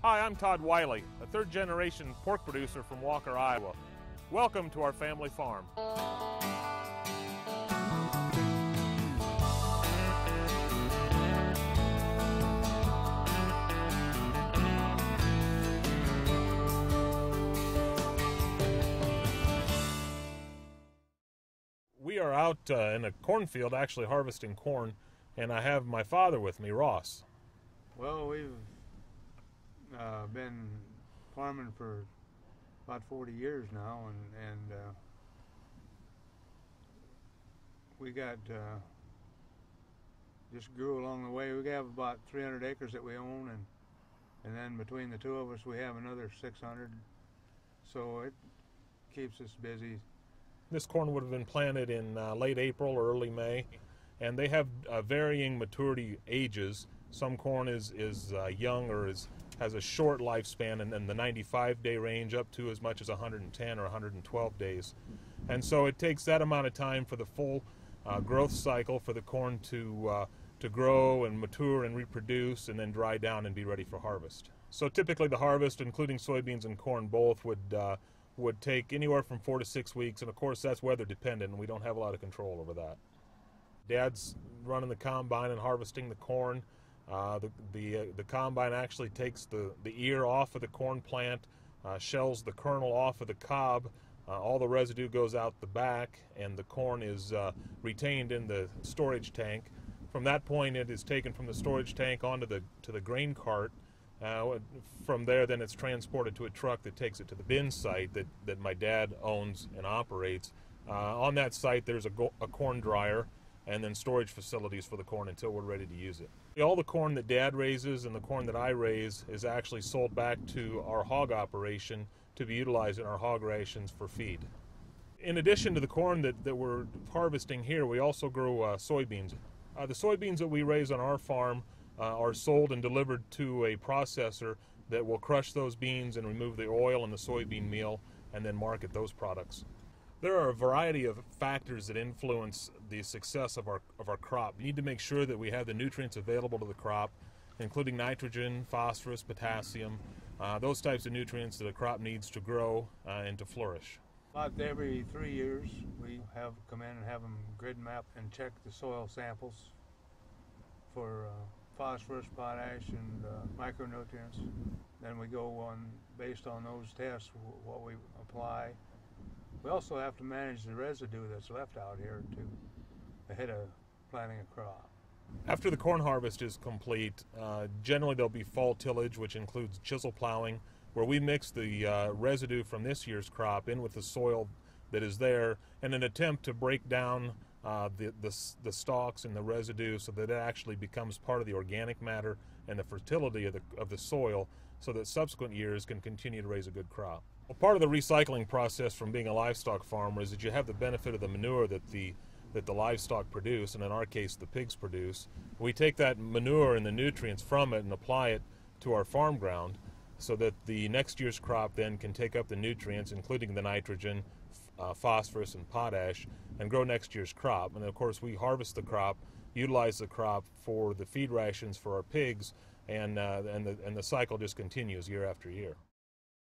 Hi, I'm Todd Wiley, a third-generation pork producer from Walker, Iowa. Welcome to our family farm. We are out in a cornfield actually harvesting corn, and I have my father with me, Ross. Well, we've been farming for about 40 years now, and we got just grew along the way. We have about 300 acres that we own, and then between the two of us we have another 600, so it keeps us busy. This corn would have been planted in late April or early May, and they have varying maturity ages. Some corn is young or has a short lifespan, and then the 95-day range up to as much as 110 or 112 days. And so it takes that amount of time for the full growth cycle for the corn to grow and mature and reproduce and then dry down and be ready for harvest. So typically the harvest, including soybeans and corn both, would take anywhere from 4 to 6 weeks, and of course that's weather dependent, and we don't have a lot of control over that. Dad's running the combine and harvesting the corn. The combine actually takes the ear off of the corn plant, shells the kernel off of the cob. All the residue goes out the back, and the corn is retained in the storage tank. From that point, it is taken from the storage tank onto the grain cart. From there, then it's transported to a truck that takes it to the bin site that my dad owns and operates. On that site, there's a corn dryer and then storage facilities for the corn until we're ready to use it. All the corn that Dad raises and the corn that I raise is actually sold back to our hog operation to be utilized in our hog rations for feed. In addition to the corn that we're harvesting here, we also grow soybeans. The soybeans that we raise on our farm are sold and delivered to a processor that will crush those beans and remove the oil and the soybean meal and then market those products. There are a variety of factors that influence the success of our crop. We need to make sure that we have the nutrients available to the crop, including nitrogen, phosphorus, potassium, those types of nutrients that a crop needs to grow and to flourish. About every 3 years we have come in and have them grid map and check the soil samples for phosphorus, potash, and micronutrients. Then we go on, based on those tests, what we apply. We also have to manage the residue that's left out here ahead of planting a crop. After the corn harvest is complete, generally there'll be fall tillage, which includes chisel plowing, where we mix the residue from this year's crop in with the soil that is there in an attempt to break down the stalks and the residue so that it actually becomes part of the organic matter and the fertility of the soil, so that subsequent years can continue to raise a good crop. Well, part of the recycling process from being a livestock farmer is that you have the benefit of the manure that the livestock produce, and in our case the pigs produce. We take that manure and the nutrients from it and apply it to our farm ground so that the next year's crop then can take up the nutrients, including the nitrogen, phosphorus, and potash, and grow next year's crop. And of course we harvest the crop, utilize the crop for the feed rations for our pigs, and the cycle just continues year after year.